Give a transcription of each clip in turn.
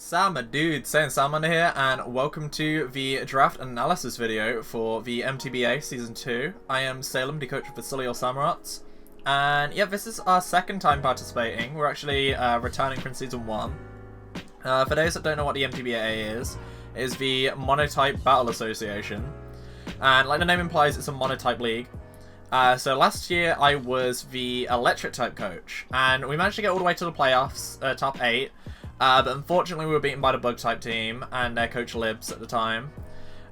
Saiyan Salamander here, and welcome to the draft analysis video for the MTBA Season 2. I am Salem, the coach of the Solihull Samurotts, and yeah, this is our second time participating. We're actually returning from Season 1. For those that don't know what the MTBA is, it is the Monotype Battle Association, and like the name implies, it's a monotype league. So last year I was the electric type coach, and we managed to get all the way to the playoffs, top 8. But unfortunately we were beaten by the bug type team and their coach Libs at the time.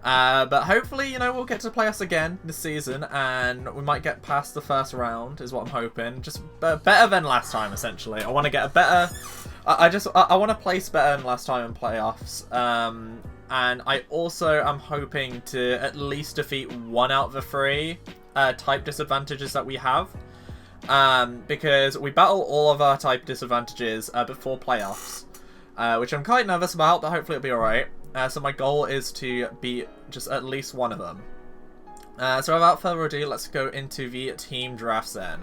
But hopefully, you know, we'll get to play us again this season and we might get past the first round is what I'm hoping. Just better than last time, essentially. I want to get a better... I want to place better than last time in playoffs. And I also am hoping to at least defeat 1 out of the 3 type disadvantages that we have. Because we battle all of our type disadvantages before playoffs. Which I'm quite nervous about, but hopefully it'll be alright. So my goal is to beat just at least 1 of them. So without further ado, let's go into the team drafts then.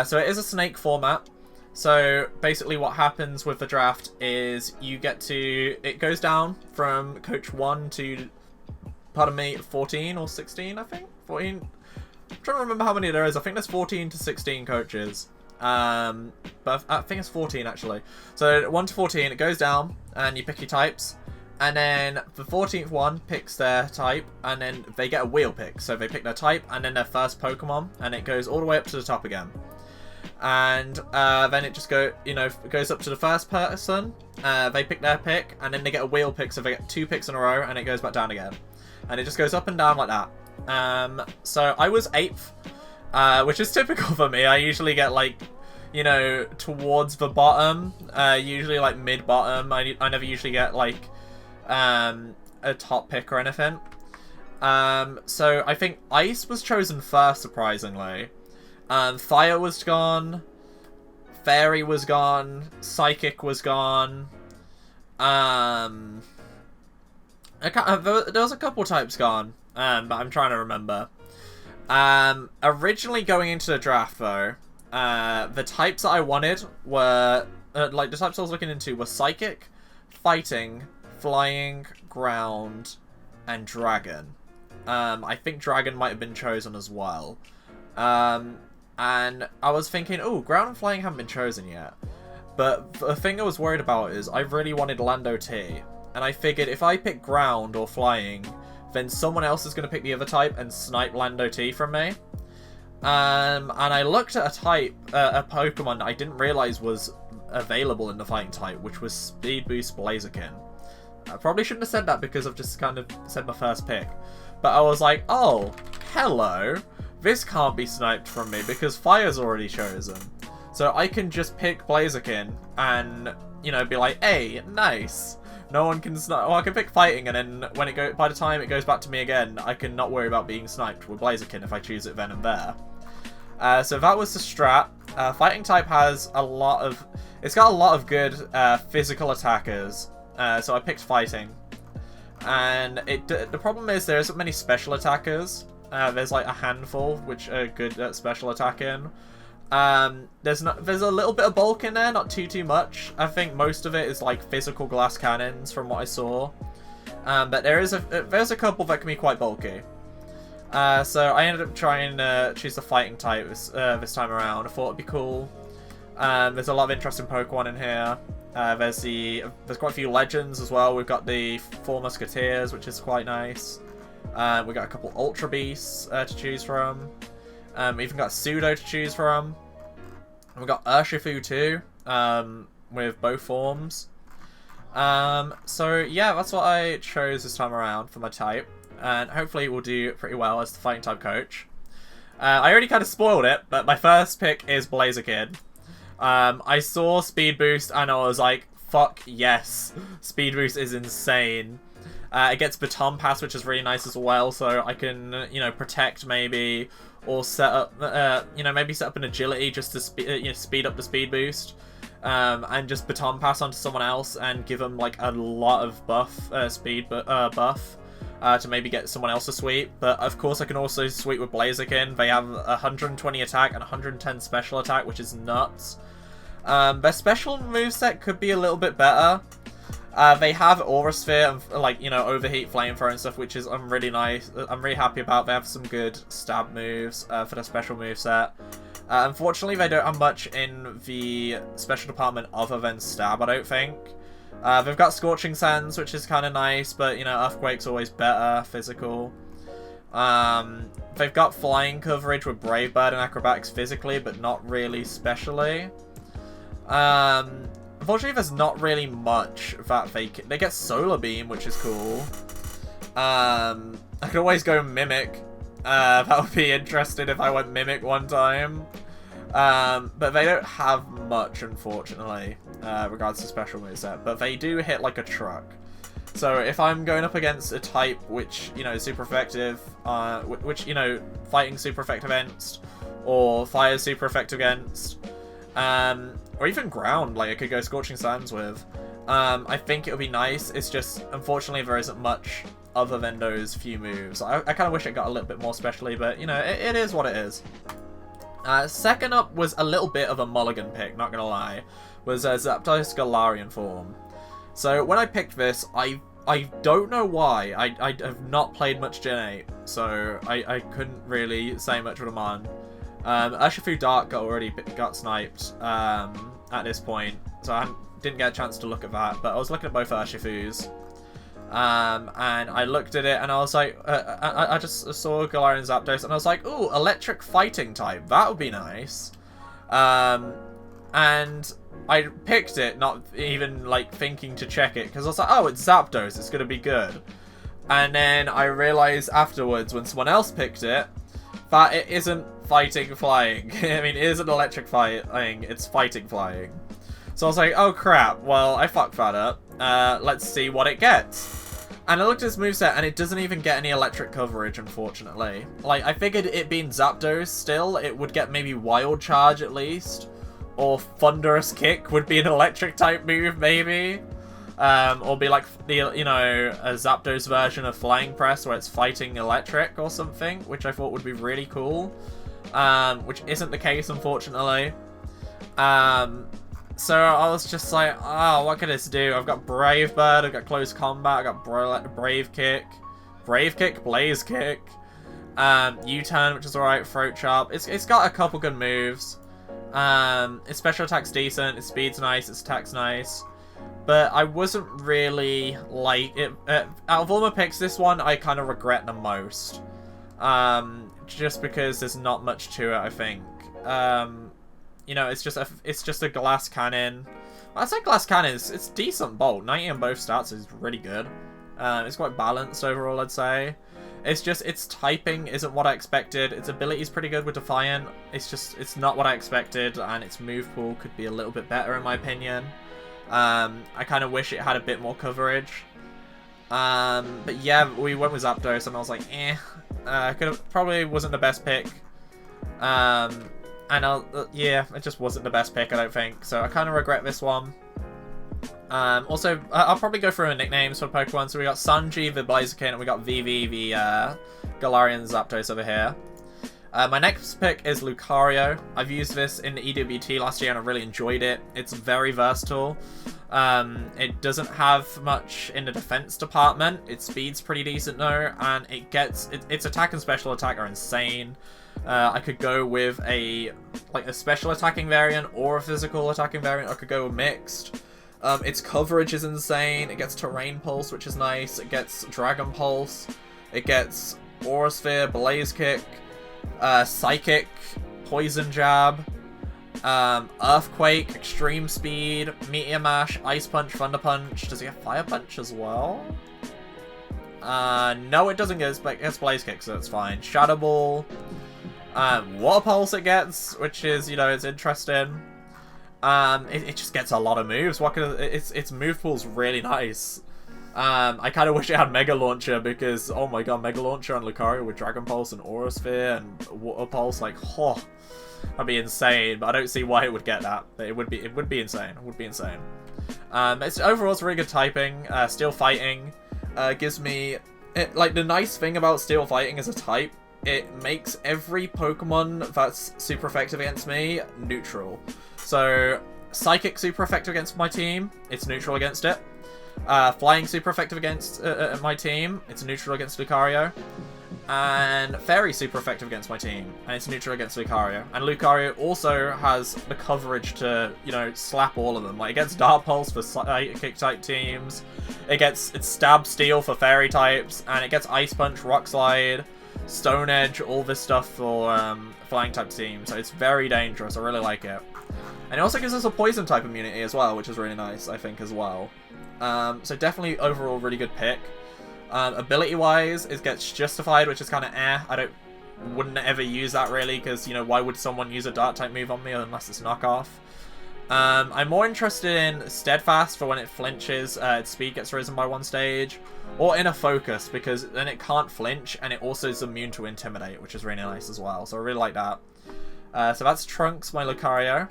So it is a snake format. So basically what happens with the draft is you get to... It goes down from coach 1 to, pardon me, 14 or 16, I think? 14? I'm trying to remember how many there is. I think there's 14 to 16 coaches. But I think it's 14 actually. So 1 to 14, it goes down and you pick your types, and then the 14th one picks their type, and then they get a wheel pick. So they pick their type and then their first Pokemon, and it goes all the way up to the top again. And then it just goes up to the first person. They pick their pick, and then they get a wheel pick, so they get 2 picks in a row, and it goes back down again. And it just goes up and down like that. So I was 8th, which is typical for me. I usually get like, you know, towards the bottom, usually like mid-bottom. I never usually get like a top pick or anything. So I think Ice was chosen first, surprisingly. Fire was gone, Fairy was gone, Psychic was gone. There was a couple types gone, but I'm trying to remember. Originally going into the draft though, the types that I wanted were, like the types I was looking into were Psychic, Fighting, Flying, Ground, and Dragon. I think Dragon might have been chosen as well. And I was thinking, oh, Ground and Flying haven't been chosen yet. But the thing I was worried about is I really wanted Lando T. And I figured if I pick Ground or Flying, then someone else is going to pick the other type and snipe Lando T from me. And I looked at a Pokemon that I didn't realize was available in the Fighting type, which was Speed Boost Blaziken. I probably shouldn't have said that because I've just kind of said my first pick. But I was like, oh, hello. This can't be sniped from me because Fire's already chosen. So I can just pick Blaziken and, you know, be like, hey, nice. No one can snipe. Well, I can pick Fighting, and then when by the time it goes back to me again, I can not worry about being sniped with Blaziken if I choose it then and there. So that was the strat. Fighting type has a lot of... It's got a lot of good physical attackers. So I picked Fighting. And the problem is there isn't many special attackers. There's like a handful which are good at special attacking. There's a little bit of bulk in there, not too much. I think most of it is like physical glass cannons from what I saw. But there's a couple that can be quite bulky. So I ended up trying to choose the Fighting type this time around. I thought it'd be cool. There's a lot of interesting Pokemon in here. There's quite a few legends as well. We've got the 4 Musketeers, which is quite nice. We've got a couple Ultra Beasts to choose from. We even got Pseudo to choose from. And we've got Urshifu too, with both forms. So yeah, that's what I chose this time around for my type. And hopefully we'll do pretty well as the Fighting type coach. I already kind of spoiled it, but my first pick is Blaziken. I saw Speed Boost and I was like, fuck yes. Speed Boost is insane. It gets Baton Pass, which is really nice as well, so I can, you know, protect maybe, or set up, you know, maybe set up an agility just to speed up the speed boost, and just Baton Pass onto someone else and give them like a lot of speed buff, to maybe get someone else to sweep. But of course I can also sweep with Blaziken. They have 120 attack and 110 special attack, which is nuts. Their special moveset could be a little bit better. They have Aura Sphere and, like, you know, Overheat, Flamethrower and stuff, which is I'm really happy about. They have some good stab moves for the special moveset. Unfortunately, they don't have much in the special department other than stab, I don't think. They've got Scorching Sands, which is kind of nice, but, you know, Earthquake's always better, physical. They've got flying coverage with Brave Bird and Acrobatics physically, but not really specially. Unfortunately, there's not really much that they get Solar Beam, which is cool. I could always go Mimic. That would be interesting if I went Mimic one time. But they don't have much, unfortunately, regards to special moveset. But they do hit like a truck. So if I'm going up against a type which, you know, is super effective, which, you know, fighting super effective against, or fire super effective against, or even ground, like I could go Scorching Sands with, I think it would be nice. It's just, unfortunately, there isn't much other than those few moves. I kind of wish it got a little bit more specially, but, you know, it is what it is. Second up was a little bit of a mulligan pick, not gonna lie, was Zapdos-Galar in form. So when I picked this, I don't know why. I have not played much Gen 8, so I couldn't really say much with him on. Urshifu Dark already got sniped at this point, so I didn't get a chance to look at that, but I was looking at both Urshifus. And I looked at it and I was like, I just saw Galar and Zapdos and I was like, ooh, electric fighting type, that would be nice. And I picked it, not even like thinking to check it, because I was like, oh, it's Zapdos, it's gonna be good. And then I realized afterwards, when someone else picked it, that it isn't fighting flying. I mean, it isn't electric fighting, it's fighting flying. So I was like, oh crap, well, I fucked that up. Let's see what it gets. And I looked at this moveset, and it doesn't even get any electric coverage, unfortunately. Like, I figured it being Zapdos still, it would get maybe Wild Charge at least. Or Thunderous Kick would be an electric type move, maybe. Or be like, you know, a Zapdos version of Flying Press, where it's fighting electric or something, which I thought would be really cool. Which isn't the case, unfortunately. So I was just like, oh, what can this do? I've got Brave Bird, I've got Close Combat, I've got Brave Kick, Blaze Kick, U-Turn, which is alright, Throat Chop. It's got a couple good moves. Its special attack's decent, its speed's nice, its attack's nice. But I wasn't really like it. Out of all my picks, this one I kind of regret the most. Just because there's not much to it, I think. You know, it's just a glass cannon. I say glass cannon, it's decent bolt. 90 on both stats is really good. It's quite balanced overall, I'd say. It's just, its typing isn't what I expected. Its ability is pretty good with Defiant. It's not what I expected, and its move pool could be a little bit better in my opinion. I kind of wish it had a bit more coverage. But yeah, we went with Zapdos, and I was like, probably wasn't the best pick. Yeah, it just wasn't the best pick, I don't think. So I kind of regret this one. Also, I'll probably go through the nicknames for Pokemon. So we got Sanji, the Blaziken, and we got Vivi, the Galarian Zapdos over here. My next pick is Lucario. I've used this in the EWT last year and I really enjoyed it. It's very versatile. It doesn't have much in the defense department. Its speed's pretty decent though, and its attack and special attack are insane. I could go with a special attacking variant or a physical attacking variant. I could go with mixed. Its coverage is insane. It gets Terrain Pulse, which is nice. It gets Dragon Pulse. It gets Aura Sphere, Blaze Kick, Psychic, Poison Jab, Earthquake, Extreme Speed, Meteor Mash, Ice Punch, Thunder Punch. Does it get Fire Punch as well? No, it doesn't get it Blaze Kick, so it's fine. Shadow Ball, Water Pulse it gets, which is, you know, it's interesting. It just gets a lot of moves. Its move pool's really nice. I kind of wish it had Mega Launcher because, oh my god, Mega Launcher on Lucario with Dragon Pulse and Aura Sphere and Water Pulse, like, that'd be insane. But I don't see why it would get that. But it would be insane. It would be insane. Overall, it's really good typing. Steel Fighting gives me the nice thing about Steel Fighting as a type. It makes every Pokemon that's super effective against me neutral. So, Psychic super effective against my team, it's neutral against it. Flying super effective against my team. It's neutral against Lucario. And Fairy super effective against my team. And it's neutral against Lucario. And Lucario also has the coverage to, you know, slap all of them. Like, it gets Dark Pulse for Kick type teams. It's Stab Steel for Fairy types. And it gets Ice Punch, Rock Slide, Stone Edge, all this stuff for Flying type teams. So it's very dangerous. I really like it. And it also gives us a Poison type immunity as well, which is really nice, I think, as well. So definitely overall really good pick. Ability-wise, it gets Justified, which is kind of wouldn't ever use that really, because, you know, why would someone use a Dark-type move on me unless it's knockoff? I'm more interested in Steadfast for when it flinches, its speed gets risen by 1 stage, or Inner Focus, because then it can't flinch, and it also is immune to Intimidate, which is really nice as well, so I really like that. So that's Trunks, my Lucario.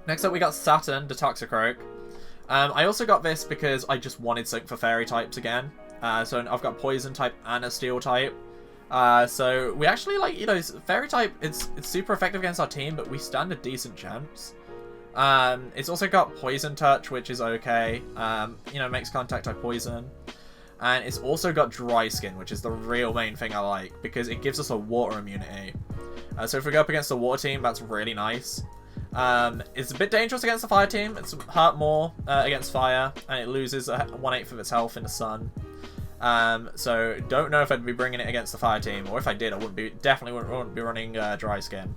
Next up we got Saturn, the Toxicroak. I also got this because I just wanted something for Fairy types again. So I've got Poison type and a Steel type. So we actually, like, you know, Fairy type, it's super effective against our team, but we stand a decent chance. It's also got Poison Touch, which is okay. You know, makes contact type poison. And it's also got Dry Skin, which is the real main thing I like, because it gives us a water immunity. So if we go up against the water team, that's really nice. It's a bit dangerous against the fire team. It's hurt more against fire, and it loses 1/8 of its health in the sun. So don't know if I'd be bringing it against the fire team, or if I did, I definitely wouldn't be running Dry Skin.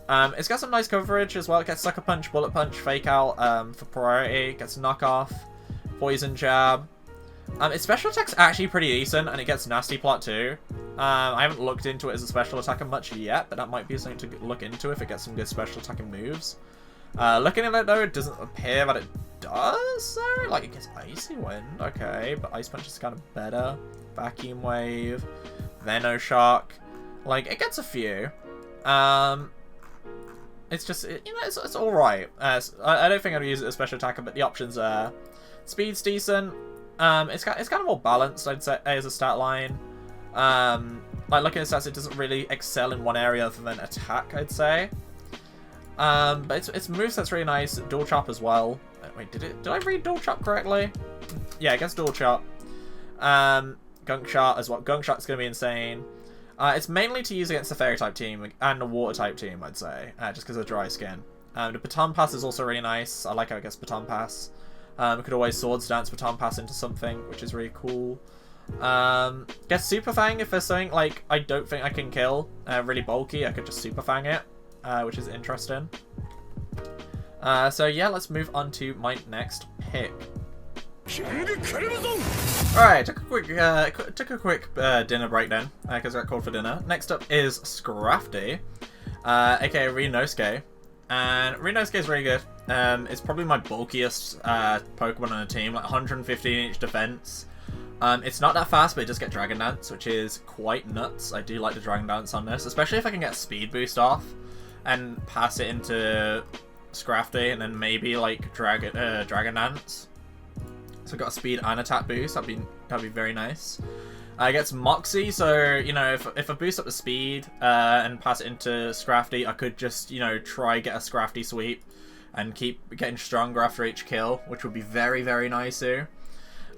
It's got some nice coverage as well. It gets Sucker Punch, Bullet Punch, Fake Out for priority. It gets Knockoff, Poison Jab. Its special attack's actually pretty decent, and it gets Nasty Plot too. I haven't looked into it as a special attacker much yet, but that might be something to look into if it gets some good special attacking moves. Looking at it though, it doesn't appear that it does, so, like, it gets Icy Wind, okay, but Ice Punch is kind of better. Vacuum Wave, Venoshock, like, it gets a few. It's just, you know, it's alright. I don't think I'd use it as a special attacker, but the options are, Speed's decent. It's kind of more balanced, I'd say, as a stat line. Like, looking at stats, it doesn't really excel in one area other than attack, I'd say. But its moveset's really nice. Dual Chop as well. Wait, did I read Dual Chop correctly? Yeah, I guess Dual Chop. Gunk Shot as well. Gunk Shot's gonna be insane. It's mainly to use against the Fairy type team and the Water type team, I'd say, just because of Dry Skin. The Baton Pass is also really nice. I like how it gets Baton Pass. We could always Swords Dance Baton Pass into something, which is really cool. Guess Super Fang if there's something, like, I don't think I can kill, really bulky, I could just Super Fang it, which is interesting. So yeah, let's move on to my next pick. Alright, took a quick dinner break then, because I got called for dinner. Next up is Scrafty, aka Rinosuke. And Rinosuke is really good. It's probably my bulkiest Pokemon on the team, like 115 inch defense. It's not that fast, but it does get Dragon Dance, which is quite nuts. I do like the Dragon Dance on this, especially if I can get Speed Boost off and pass it into Scrafty, and then maybe like Dragon Dance. So I've got a Speed and Attack boost. That'd be very nice. It gets Moxie, so, you know, if I boost up the speed and pass it into Scrafty, I could just, you know, try get a Scrafty sweep and keep getting stronger after each kill, which would be very, very nice too.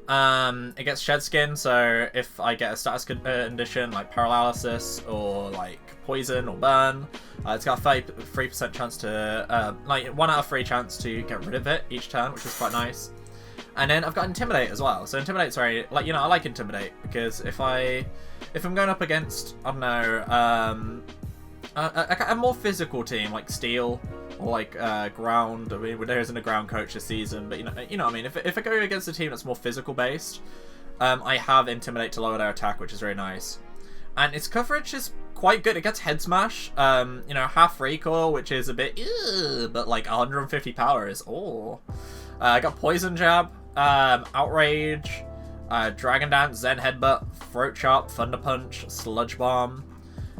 It gets Shed Skin, so if I get a status condition like Paralysis or like Poison or Burn, it's got a 3% chance to, like 1 out of 3 chance to get rid of it each turn, which is quite nice. And then I've got Intimidate as well. So Intimidate's very, like, you know, I like Intimidate because if I'm going up against, I don't know, a more physical team like Steel or like Ground. I mean, there isn't a Ground coach this season, but you know what I mean. If I go against a team that's more physical based, I have Intimidate to lower their attack, which is very nice. And its coverage is quite good. It gets Head Smash, you know, half recoil, which is a bit, but like 150 power is, oh. I got Poison Jab, Outrage, Dragon Dance, Zen Headbutt, Throat Chop, Thunder Punch, Sludge Bomb.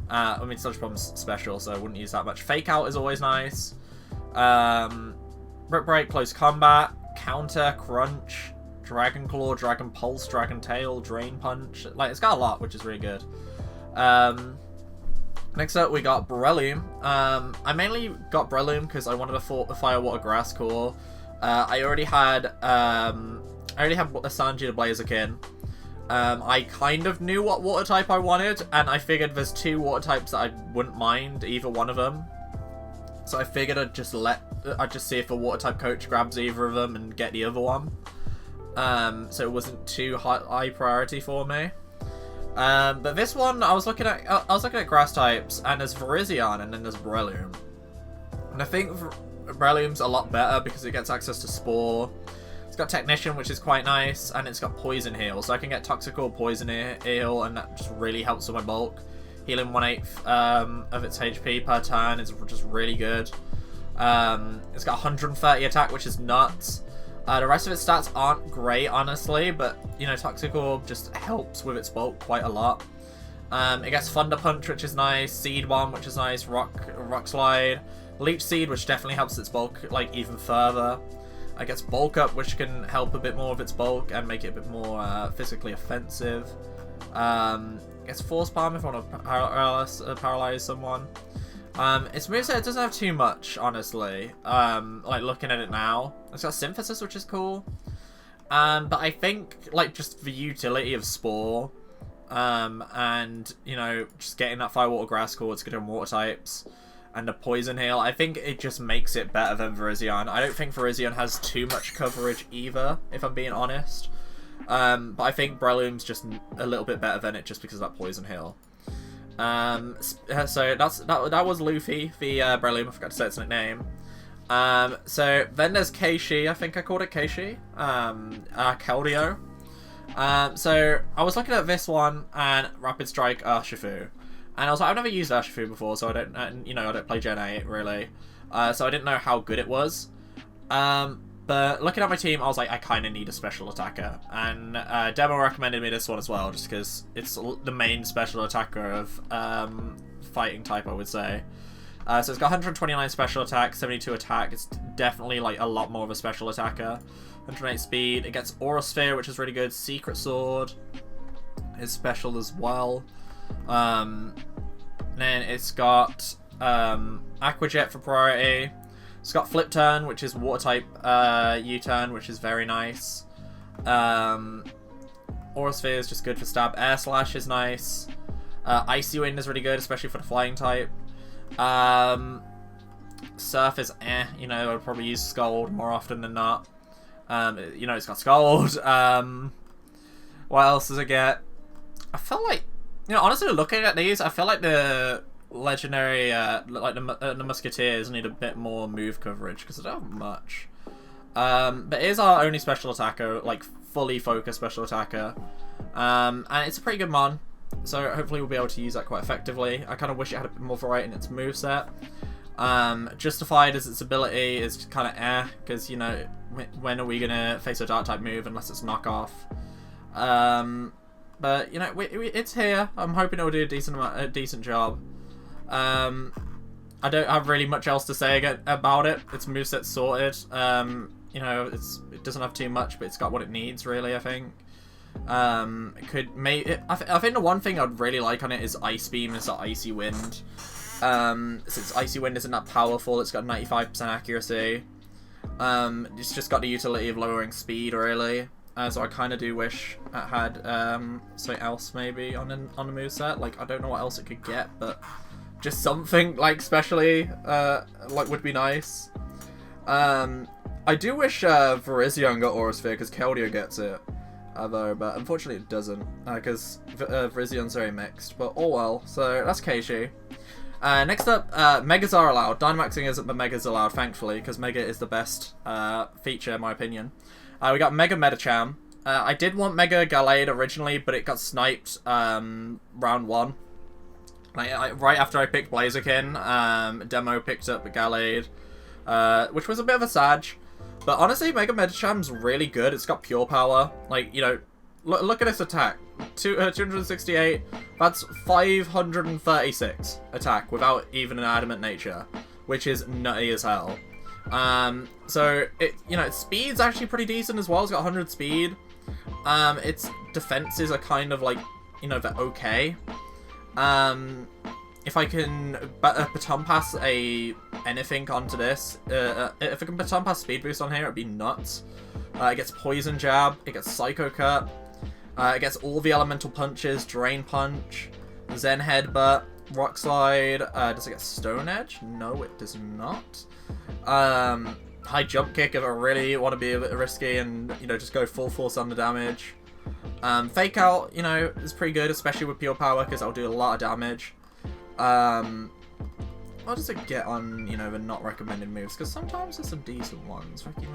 I mean, Sludge Bomb's special, so I wouldn't use that much. Fake Out is always nice. Brick Break, Close Combat, Counter, Crunch, Dragon Claw, Dragon Pulse, Dragon Tail, Drain Punch. Like, it's got a lot, which is really good. Next up, we got Breloom. I mainly got Breloom because I wanted a Fire Water Grass core. I already had I already have a Sanji the Blaziken. I kind of knew what water type I wanted, and I figured there's 2 water types that I wouldn't mind either one of them. So I figured I'd just see if a water type coach grabs either of them and get the other one. So it wasn't too high priority for me. But this one, I was looking at grass types, and there's Virizion, and then there's Breloom. And I think Breloom's a lot better because it gets access to Spore. It's got Technician, which is quite nice, and it's got Poison Heal, so I can get Toxical, Poison Heal, and that just really helps with my bulk. Healing 1/8 of its HP per turn is just really good. It's got 130 attack, which is nuts. The rest of its stats aren't great, honestly, but, you know, Toxical just helps with its bulk quite a lot. It gets Thunder Punch, which is nice, Seed Bomb, which is nice, Rock Slide, Leech Seed, which definitely helps its bulk, like, even further. It gets Bulk Up, which can help a bit more of its bulk and make it a bit more physically offensive. It gets Force Palm if I want to paralyze someone. Its moveset, it doesn't have too much, honestly. Like, looking at it now. It's got Synthesis, which is cool. But I think, like, just the utility of Spore, and, you know, just getting that Fire, Water, Grass core, it's good on water types, and the Poison Heal, I think it just makes it better than Virizion. I don't think Virizion has too much coverage either, if I'm being honest. But I think Breloom's just a little bit better than it just because of that Poison Heal. So that was Luffy, the Breloom, I forgot to say its nickname. So then there's Keishi, I think I called it Keishi, Keldeo. So I was looking at this one and Rapid Strike Urshifu, and I was like, I've never used Urshifu before, so I don't, you know, I don't play Gen 8 really, so I didn't know how good it was. But looking at my team, I was like, I kind of need a special attacker, and Demo recommended me this one as well, just because it's the main special attacker of fighting type, I would say. So it's got 129 special attack, 72 attack. It's definitely like a lot more of a special attacker. 108 speed. It gets Aura Sphere, which is really good. Secret Sword is special as well. Then it's got Aqua Jet for priority. It's got Flip Turn, which is water type U-turn, which is very nice. Aura Sphere is just good for stab. Air Slash is nice. Icy Wind is really good, especially for the flying type. Surf is you know, I'd probably use Scald more often than not. You know, it's got Scald. What else does it get? I feel like, you know, honestly, looking at these, I feel like the legendary, like the Musketeers need a bit more move coverage because they don't have much. But it is our only special attacker, like fully focused special attacker, and it's a pretty good mon. So hopefully we'll be able to use that quite effectively. I kind of wish it had a bit more variety in its moveset. Justified as its ability is kind of because, you know, when are we going to face a dark type move unless it's knockoff? But, you know, it's here. I'm hoping it will do a decent job. I don't have really much else to say about it. Its moveset's sorted. You know, it doesn't have too much, but it's got what it needs, really, I think. I think the one thing I'd really like on it is Ice Beam. Is that Icy Wind. Since Icy Wind isn't that powerful, it's got 95% accuracy. It's just got the utility of lowering speed, really. So I kind of do wish it had something else maybe on the moveset. Like, I don't know what else it could get, but just something like specially like would be nice. I do wish Virizion got Aura Sphere because Keldeo gets it. Though, but unfortunately it doesn't, because Virizion very mixed, but oh well. So that's Keishi. Next up, Megas are allowed. Dynamaxing isn't, but Megas allowed, thankfully, because Mega is the best feature, in my opinion. We got Mega Medicham. I did want Mega Gallade originally, but it got sniped round 1. Right after I picked Blaziken, Demo picked up Gallade, which was a bit of a sad. But honestly, Mega Medicham's really good. It's got pure power. Like, you know, look at its attack. 268. That's 536 attack without even an adamant nature, which is nutty as hell. So you know, its speed's actually pretty decent as well. It's got 100 speed. Its defenses are kind of like, you know, they're okay. If I can baton pass anything onto this, if I can baton pass speed boost on here, it'd be nuts. It gets Poison Jab, it gets Psycho Cut, it gets all the elemental punches, Drain Punch, Zen Headbutt, Rock Slide. Does it get Stone Edge? No, it does not. High Jump Kick if I really want to be a bit risky and, you know, just go full force on the damage. Fake Out, you know, is pretty good, especially with Pure Power, because that'll do a lot of damage. What does it get on, you know, the not recommended moves? Because sometimes there's some decent ones. Nothing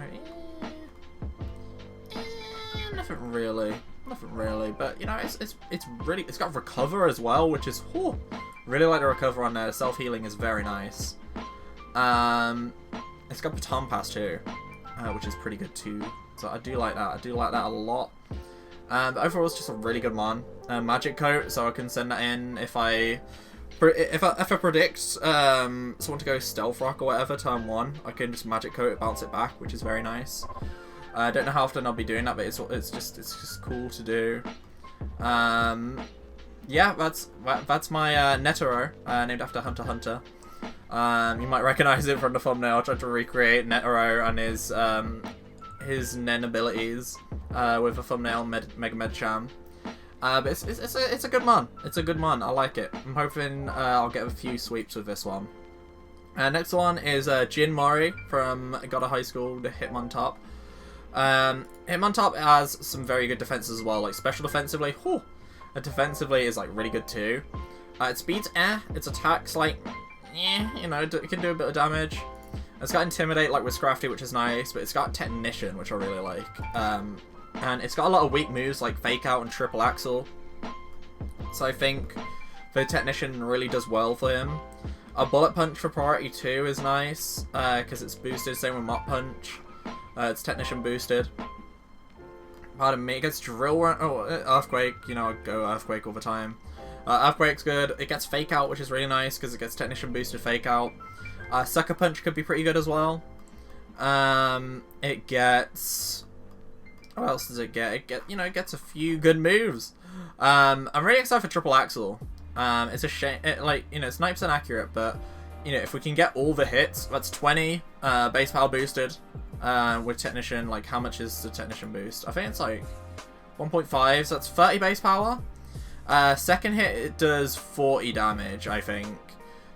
really. Nothing really. But, you know, it's got Recover as well, which is, whew, really like the Recover on there. Self-healing is very nice. It's got Baton Pass too, which is pretty good too. So I do like that. I do like that a lot. But overall, it's just a really good mon. Magic Coat, so I can send that in if I predict someone to go Stealth Rock or whatever turn 1, I can just Magic Coat it, bounce it back, which is very nice. I don't know how often I'll be doing that, but it's just cool to do. Yeah, that's my Netero, named after Hunter x Hunter. You might recognize it from the thumbnail. I tried to recreate Netero and his Nen abilities with a thumbnail Mega Medicham. But it's a good mon. It's a good mon. I like it. I'm hoping I'll get a few sweeps with this one. Next one is Jin Mori from God of High School, the Hitmontop. Hitmontop has some very good defenses as well, like special defensively. Whew, and defensively is like really good too. Its speed's its attacks like, you know, it can do a bit of damage. It's got Intimidate like with Scrafty, which is nice, but it's got Technician, which I really like. And it's got a lot of weak moves like Fake Out and Triple Axle. So I think the Technician really does well for him. A Bullet Punch for priority 2 is nice, because it's boosted, same with Mop Punch. It's Technician boosted. Pardon me, it gets Drill Run, Earthquake, you know, I go Earthquake all the time. Earthquake's good. It gets Fake Out, which is really nice, because it gets Technician boosted Fake Out. Sucker Punch could be pretty good as well. It gets... What else does it get? It gets a few good moves. I'm really excited for Triple Axle. It's a shame, it's 9% accurate, but, you know, if we can get all the hits, that's 20 base power boosted with Technician. Like, how much is the Technician boost? I think it's like 1.5, so that's 30 base power. Second hit, it does 40 damage, I think.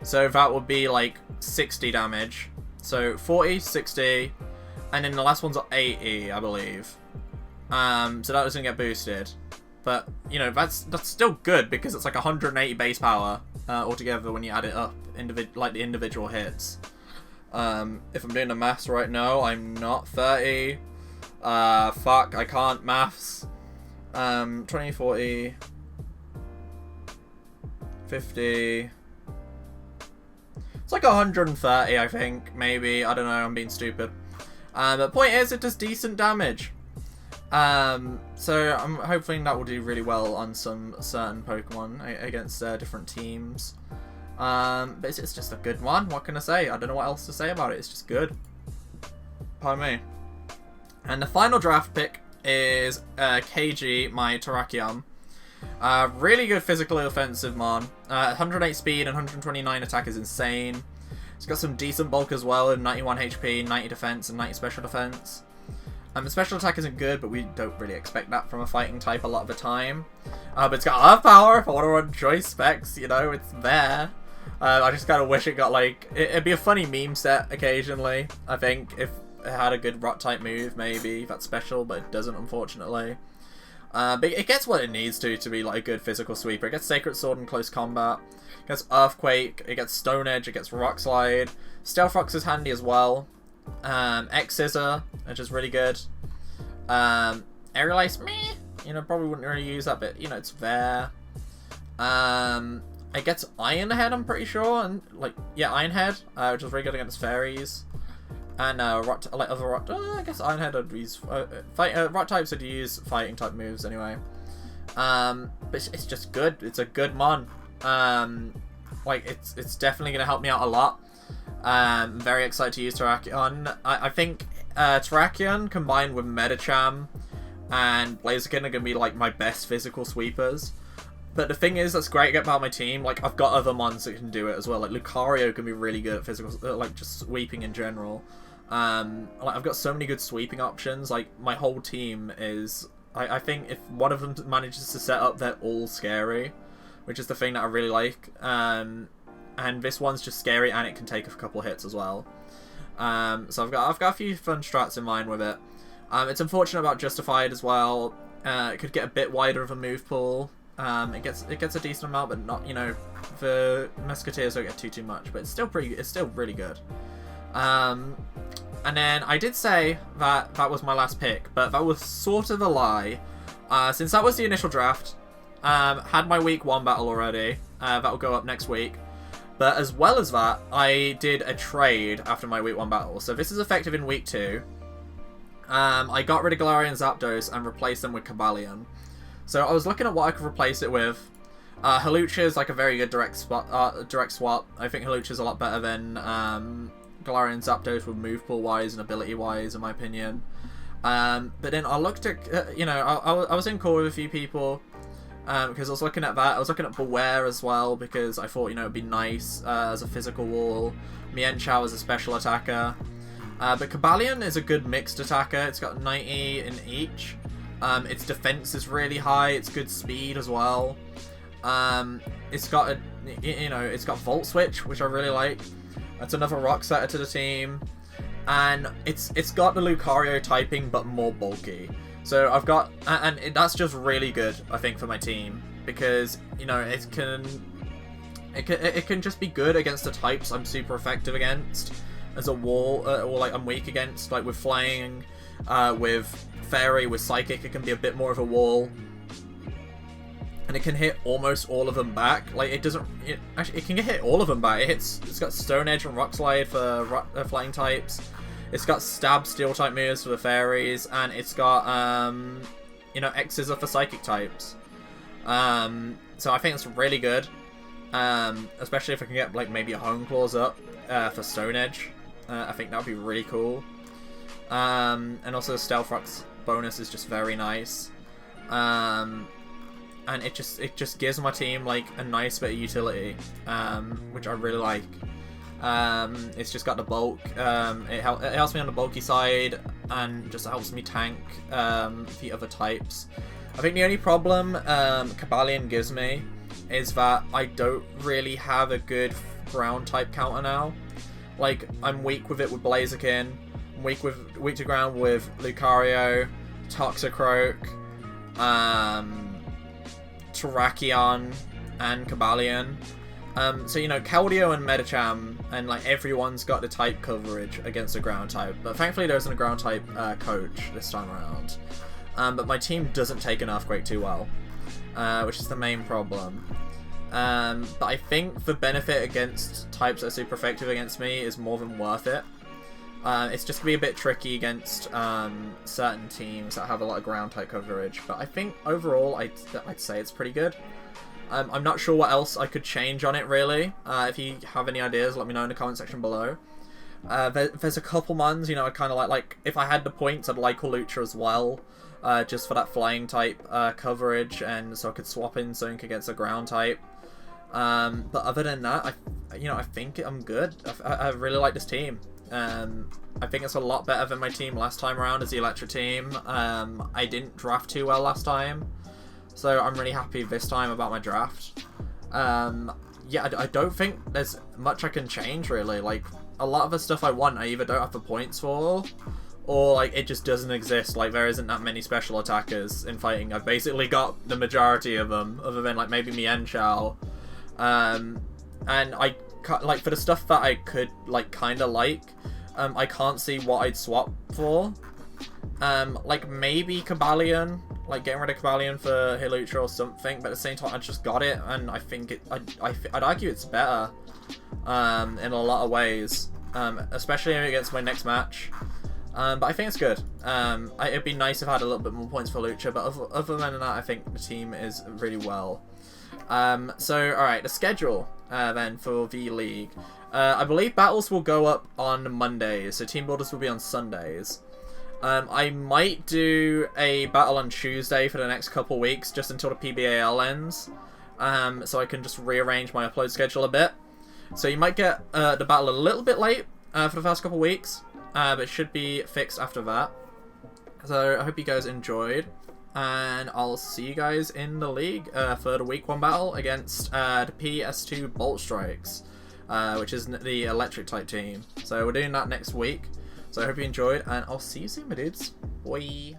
So that would be like 60 damage. So 40, 60, and then the last one's 80, I believe. So that doesn't get boosted. But, you know, that's still good because it's like 180 base power altogether when you add it up, like the individual hits. If I'm doing the maths right now, I'm not 30. Fuck, I can't maths. 20, 40, 50... It's like 130, I think, maybe. I don't know, I'm being stupid. But the point is, it does decent damage. So I'm hoping that will do really well on some certain Pokemon against different teams. But it's just a good one. What can I say? I don't know what else to say about it. It's just good. Pardon me. And the final draft pick is KG, my Terrakion. Really good physically offensive mon. 108 speed and 129 attack is insane. It's got some decent bulk as well, and 91 HP, 90 defense, and 90 special defense. The special attack isn't good, but we don't really expect that from a fighting type a lot of the time. But it's got Earth Power if I want to run choice specs, you know, it's there. I just kind of wish it got like... It'd be a funny meme set occasionally, I think, if it had a good rock type move, maybe. That's special, but it doesn't, unfortunately. But it gets what it needs to be like a good physical sweeper. It gets Sacred Sword in close combat. It gets Earthquake. It gets Stone Edge. It gets Rock Slide. Stealth Rocks is handy as well. X-Scissor, which is really good. Aerial Ice, meh. You know, probably wouldn't really use that, but, you know, it's there. It gets Iron Head, I'm pretty sure. And, like, yeah, Iron Head, which is really good against fairies. And other rock, I guess Iron Head would use rock types would use fighting type moves anyway. But it's just good. It's a good mon. Like it's definitely gonna help me out a lot. I'm very excited to use Terrakion. I think Terrakion combined with Medicham and Blaziken are gonna be like my best physical sweepers. But the thing is, that's great about my team. Like, I've got other mons that can do it as well. Like, Lucario can be really good at physical, like, just sweeping in general. Like, I've got so many good sweeping options. Like, my whole team is... I think if one of them manages to set up, they're all scary, which is the thing that I really like. And this one's just scary, and it can take a couple of hits as well. So I've got a few fun strats in mind with it. It's unfortunate about Justified as well. It could get a bit wider of a move pool. It gets a decent amount, but not, you know, the Musketeers don't get too much. But it's still really good. And then I did say that was my last pick, but that was sort of a lie. Since that was the initial draft, had my week 1 battle already. That'll go up next week. But as well as that, I did a trade after my week 1 battle. So this is effective in week 2. I got rid of Galarian Zapdos and replaced them with Cobalion. So I was looking at what I could replace it with. Hawlucha is like a very good direct swap. I think Hawlucha is a lot better than Galarian Zapdos with move pool wise and ability wise, in my opinion. But then I looked at, you know, I was in call with a few people because I was looking at that. I was looking at Beware as well because I thought, you know, it'd be nice as a physical wall. Mienshao as a special attacker. But Cobalion is a good mixed attacker. It's got 90 in each. Its defense is really high. It's good speed as well. It's got it's got Volt Switch, which I really like. That's another rock setter to the team, and it's got the Lucario typing but more bulky. So I've got, that's just really good, I think, for my team because, you know, it can just be good against the types I'm super effective against as a wall, or like I'm weak against, like with Flying, with Fairy, with Psychic. It can be a bit more of a wall. And it can hit almost all of them back. Like, it doesn't... Actually, it can hit all of them back. It's got Stone Edge and Rock Slide for flying types. It's got Stab Steel type moves for the fairies. And it's got, you know, X's for psychic types. So I think it's really good. Especially if I can get, like, maybe a Hone Claws up for Stone Edge. I think that would be really cool. And also the Stealth Rock's bonus is just very nice. And it just gives my team like a nice bit of utility, which I really like. It's just got the bulk. It helps me on the bulky side, and just helps me tank the other types. I think the only problem Cobalion gives me is that I don't really have a good ground type counter now. Like, I'm weak with it with Blaziken. I'm weak to ground with Lucario, Toxicroak, Terrakion, and Cobalion. So, you know, Keldeo and Medicham, and like everyone's got the type coverage against a ground type. But thankfully there isn't a ground type coach this time around. But my team doesn't take an Earthquake too well, which is the main problem. But I think the benefit against types that are super effective against me is more than worth it. It's just going to be a bit tricky against certain teams that have a lot of ground type coverage. But I think overall I'd say it's pretty good. I'm not sure what else I could change on it, really. If you have any ideas, let me know in the comment section below. There's a couple ones, you know, I kind of like if I had the points, I'd like Hawlucha as well. Just for that flying type coverage, and so I could swap in Zunk against a ground type. But other than that, I think I'm good. I really like this team. I think it's a lot better than my team last time around as the Electra team. I didn't draft too well last time, so I'm really happy this time about my draft. Yeah, I don't think there's much I can change, really. Like, a lot of the stuff I want, I either don't have the points for, or like it just doesn't exist. Like, there isn't that many special attackers in fighting. I've basically got the majority of them, other than like maybe Mienshao. And I like, for the stuff that I could like kind of like, I can't see what I'd swap for. Like maybe Cobalion, like getting rid of Cobalion for Hawlucha or something. But at the same time, I just got it, and I think I'd argue it's better in a lot of ways, especially against my next match. But I think it's good. It'd be nice if I had a little bit more points for Lucha, but other than that, I think the team is really well. So, alright, the schedule then for the league. I believe battles will go up on Mondays, so team builders will be on Sundays. I might do a battle on Tuesday for the next couple weeks, just until the PBAL ends, so I can just rearrange my upload schedule a bit. So you might get the battle a little bit late for the first couple weeks. but it should be fixed after that. So I hope you guys enjoyed, and I'll see you guys in the league for the week 1 battle against the PS2 Bolt Strikes, which is the electric type team. So we're doing that next week. So I hope you enjoyed, and I'll see you soon, my dudes. Bye.